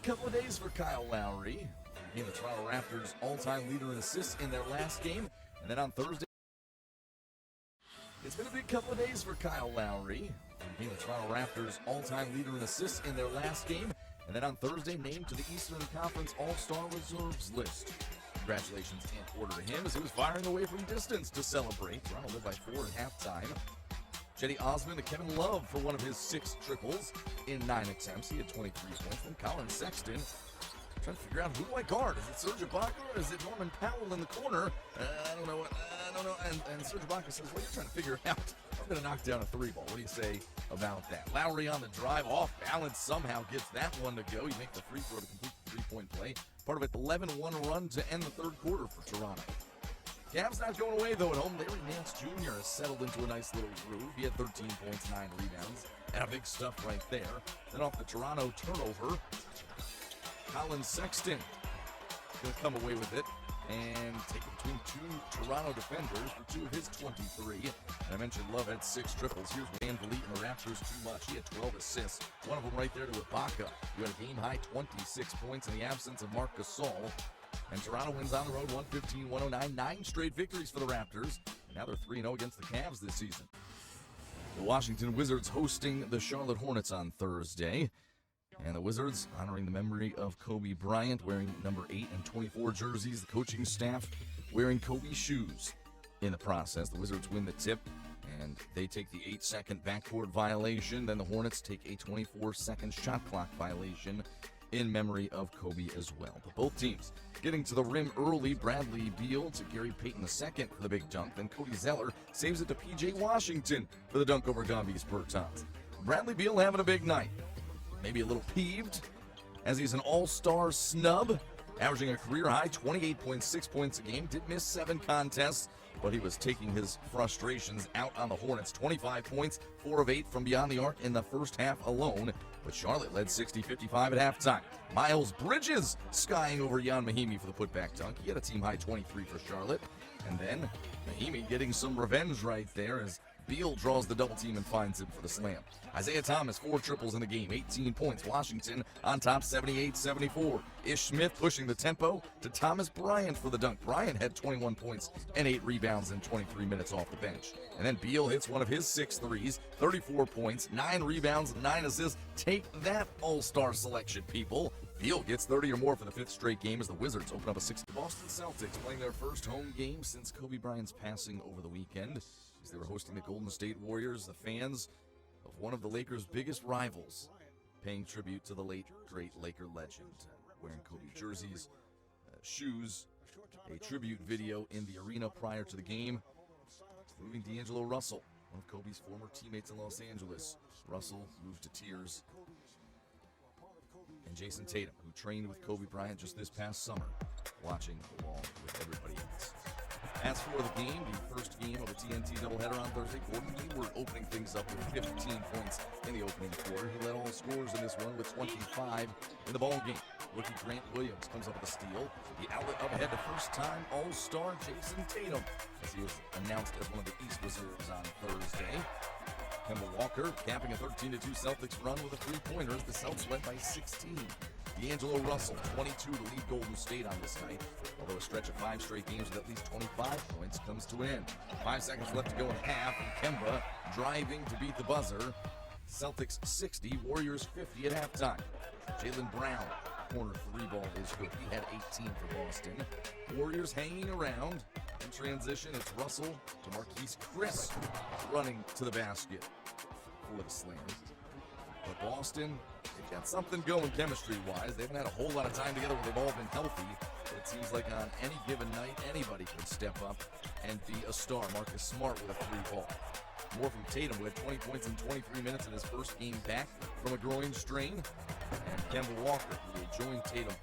big couple of days for Kyle Lowry. He the Toronto Raptors all-time leader in assists in their last game. And then on Thursday, it's been a big couple of days for Kyle Lowry. He the Toronto Raptors all-time leader in assists in their last game. And then on Thursday, named to the Eastern Conference All-Star Reserves list. Congratulations in order to him as he was firing away from distance to celebrate. Toronto led by 4 at halftime. Cedi Osman to Kevin Love for one of his 6 triples in 9 attempts. He had 23 points. Then Colin Sexton trying to figure out, who do I guard? Is it Serge Ibaka or is it Norman Powell in the corner? I don't know. And Serge Ibaka says, well, you're trying to figure it out. I'm going to knock down a 3-ball. What do you say about that? Lowry on the drive, off balance, somehow gets that one to go. He makes the free throw to complete the 3-point play. Part of an 11-1 run to end the third quarter for Toronto. Cavs not going away, though, at home. Larry Nance Jr. has settled into a nice little groove. He had 13 points, 9 rebounds, and a big stuff right there. Then off the Toronto turnover, Colin Sexton going to come away with it and take it between 2 Toronto defenders for 2 of his 23. And I mentioned Love had 6 triples. Here's Van Vliet and the Raptors too much. He had 12 assists. One of them right there to Ibaka, who had a game-high 26 points in the absence of Marc Gasol. And Toronto wins on the road 115-109. 9 straight victories for the Raptors. And now they're 3-0 against the Cavs this season. The Washington Wizards hosting the Charlotte Hornets on Thursday. And the Wizards honoring the memory of Kobe Bryant, wearing number 8 and 24 jerseys. The coaching staff wearing Kobe shoes. In the process, the Wizards win the tip, and they take the 8-second backcourt violation. Then the Hornets take a 24-second shot clock violation in memory of Kobe as well. But both teams getting to the rim early. Bradley Beal to Gary Payton II for the big dunk. Then Cody Zeller saves it to P.J. Washington for the dunk over Gombe's Bertans. Bradley Beal having a big night. Maybe a little peeved as he's an all-star snub, averaging a career-high 28.6 points a game. Did miss 7 contests, but he was taking his frustrations out on the Hornets. 25 points, 4 of 8 from beyond the arc in the first half alone, but Charlotte led 60-55 at halftime. Miles Bridges skying over Jan Mahimi for the putback dunk. He had a team-high 23 for Charlotte. And then Mahimi getting some revenge right there as Beal draws the double team and finds him for the slam. Isaiah Thomas, 4 triples in the game, 18 points. Washington on top 78-74. Ish Smith pushing the tempo to Thomas Bryant for the dunk. Bryant had 21 points and 8 rebounds in 23 minutes off the bench. And then Beal hits one of his 6 threes, 34 points, 9 rebounds, 9 assists. Take that all-star selection, people. Beal gets 30 or more for the 5th straight game as the Wizards open up a 6. Boston Celtics playing their first home game since Kobe Bryant's passing over the weekend, as they were hosting the Golden State Warriors. The fans of one of the Lakers' biggest rivals paying tribute to the late, great Laker legend. Wearing Kobe jerseys, shoes, a tribute video in the arena prior to the game, including D'Angelo Russell, one of Kobe's former teammates in Los Angeles. Russell moved to tears. And Jason Tatum, who trained with Kobe Bryant just this past summer, watching along with everybody else. As for the game, the first game of the TNT doubleheader on Thursday, Gordon Hayward opening things up with 15 points in the opening quarter. He led all scorers in this one with 25 in the ball game. Rookie Grant Williams comes up with a steal. The outlet up ahead, the first-time All-Star Jason Tatum, as he was announced as one of the East reserves on Thursday. Kemba Walker capping a 13-2 Celtics run with a 3-pointer as the Celtics led by 16. D'Angelo Russell, 22 to lead Golden State on this night, although a stretch of 5 straight games with at least 25 points comes to an end. 5 seconds left to go in half, and Kemba driving to beat the buzzer. Celtics 60, Warriors 50 at halftime. Jaylen Brown, corner 3-ball is good. He had 18 for Boston. Warriors hanging around. In transition, it's Russell to Marquise Chris running to the basket full of slam. But Boston, they've got something going chemistry-wise. They haven't had a whole lot of time together where they've all been healthy. But it seems like on any given night, anybody could step up and be a star. Marcus Smart with a 3-ball. More from Tatum, who had 20 points in 23 minutes in his first game back from a groin strain. And Kemba Walker, who will join Tatum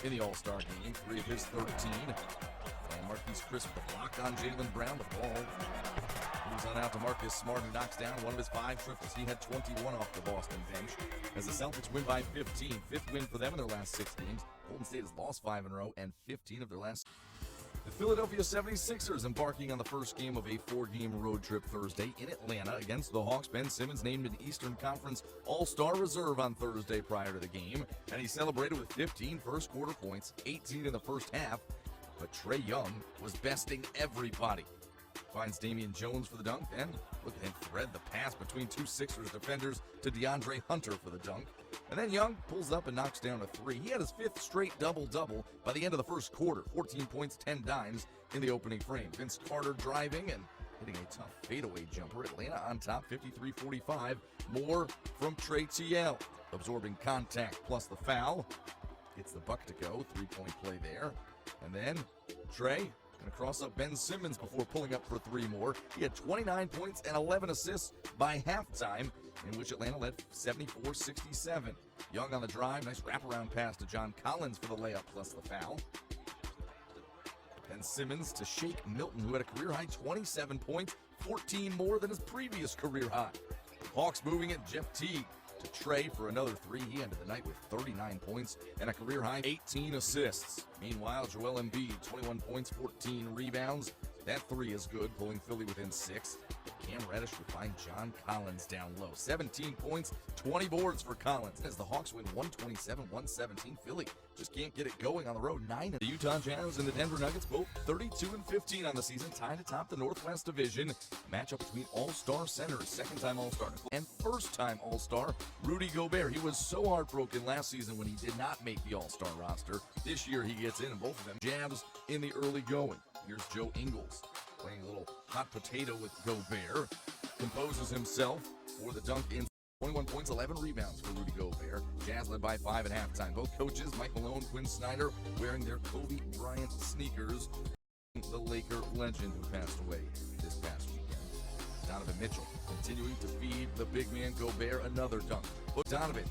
in the All-Star game, 3 of his 13. And Marquise Chris with a block on Jaylen Brown. The ball moves on out to Marcus Smart, who knocks down one of his 5 triples. He had 21 off the Boston bench as the Celtics win by 15. 5th win for them in their last 6 games. Golden State has lost 5 in a row and 15 of their last. The Philadelphia 76ers embarking on the first game of a 4-game road trip Thursday in Atlanta against the Hawks. Ben Simmons named an Eastern Conference All-Star reserve on Thursday prior to the game, and he celebrated with 15 first-quarter points, 18 in the first half. But Trae Young was besting everybody. Finds Damian Jones for the dunk, and look at him thread the pass between two Sixers defenders to DeAndre Hunter for the dunk. And then Young pulls up and knocks down a three. He had his 5th straight double-double by the end of the first quarter. 14 points, 10 dimes in the opening frame. Vince Carter driving and hitting a tough fadeaway jumper. Atlanta on top, 53-45. More from Trae Young. Absorbing contact plus the foul. Gets the buck to go. 3-point play there. And then Trae going to cross up Ben Simmons before pulling up for 3 more. He had 29 points and 11 assists by halftime, in which Atlanta led 74-67. Young on the drive. Nice wraparound pass to John Collins for the layup plus the foul. Ben Simmons to Shake Milton, who had a career-high 27 points, 14 more than his previous career high. Hawks moving it. Jeff Teague to Trae for another 3. He ended the night with 39 points and a career-high 18 assists. Meanwhile, Joel Embiid, 21 points, 14 rebounds. That 3 is good, pulling Philly within 6. Cam Reddish would find John Collins down low. 17 points, 20 boards for Collins. As the Hawks win 127-117, Philly just can't get it going on the road. 9. The Utah Jazz and the Denver Nuggets, both 32-15 on the season, tied atop the Northwest Division. Matchup between All-Star centers, second-time All-Star and first-time All-Star Rudy Gobert. He was so heartbroken last season when he did not make the All-Star roster. This year he gets in, and both of them jabs in the early going. Here's Joe Ingles playing a little hot potato with Gobert. Composes himself for the dunk in 21 points, 11 rebounds for Rudy Gobert. Jazz led by 5 at halftime. Both coaches, Mike Malone, Quinn Snyder, wearing their Kobe Bryant sneakers. The Laker legend who passed away this past weekend. Donovan Mitchell continuing to feed the big man Gobert another dunk. Bogdanovic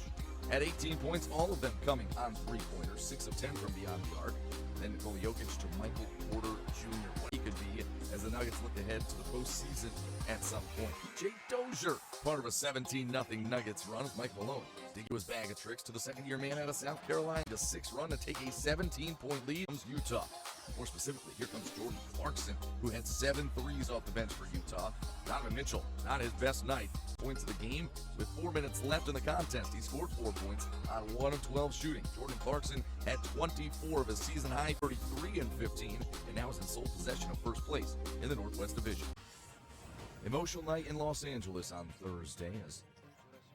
had 18 points, all of them coming on 3-pointers, 6 of 10 from beyond the arc. Then Nikola Jokic to Michael Porter Jr. What he could be as the Nuggets look ahead to the postseason at some point. Jay Dozier, part of a 17-0 Nuggets run with Mike Malone. Dig his bag of tricks to the second-year man out of South Carolina. A 6 run to take a 17-point lead comes Utah. More specifically, here comes Jordan Clarkson, who had 7 threes off the bench for Utah. Donovan Mitchell, not his best night. Points of the game with 4 minutes left in the contest. He scored 4 points on 1 of 12 shooting. Jordan Clarkson had 24 of his season high, 33 and 15, and now is in sole possession of first place in the Northwest Division. Emotional night in Los Angeles on Thursday as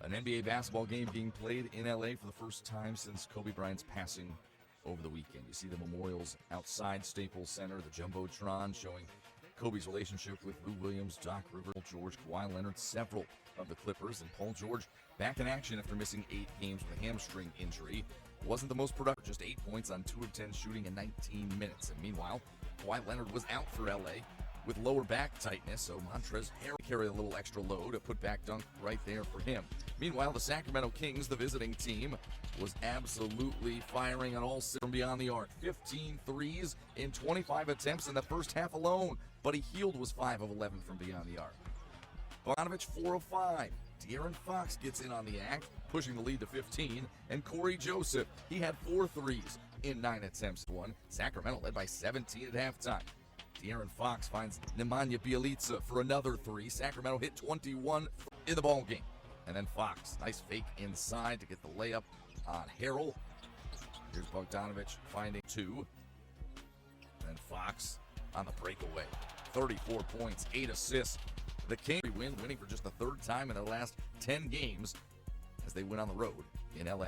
an NBA basketball game being played in LA for the first time since Kobe Bryant's passing over the weekend. You see the memorials outside Staples Center, the Jumbotron showing Kobe's relationship with Lou Williams, Doc Rivers, George, Kawhi Leonard, several of the Clippers, and Paul George back in action after missing 8 games with a hamstring injury. Wasn't the most productive, just 8 points on 2 of 10 shooting in 19 minutes. And meanwhile, Kawhi Leonard was out for LA with lower back tightness, so Montrezl Harrell carried a little extra load, a putback dunk right there for him. Meanwhile, the Sacramento Kings, the visiting team, was absolutely firing on all from beyond the arc. 15 threes in 25 attempts in the first half alone. Buddy Hield was 5 of 11 from beyond the arc. Bogdanovic 4 of 5. De'Aaron Fox gets in on the act, pushing the lead to 15. And Corey Joseph, he had 4 threes in 9 attempts. Sacramento led by 17 at halftime. De'Aaron Fox finds Nemanja Bjelica for another 3. Sacramento hit 21 in the ball game. And then Fox, nice fake inside to get the layup on Harrell. Here's Bogdanovic finding 2. And Fox on the breakaway. 34 points, 8 assists. The Kings winning for just the 3rd time in their last 10 games as they win on the road in LA.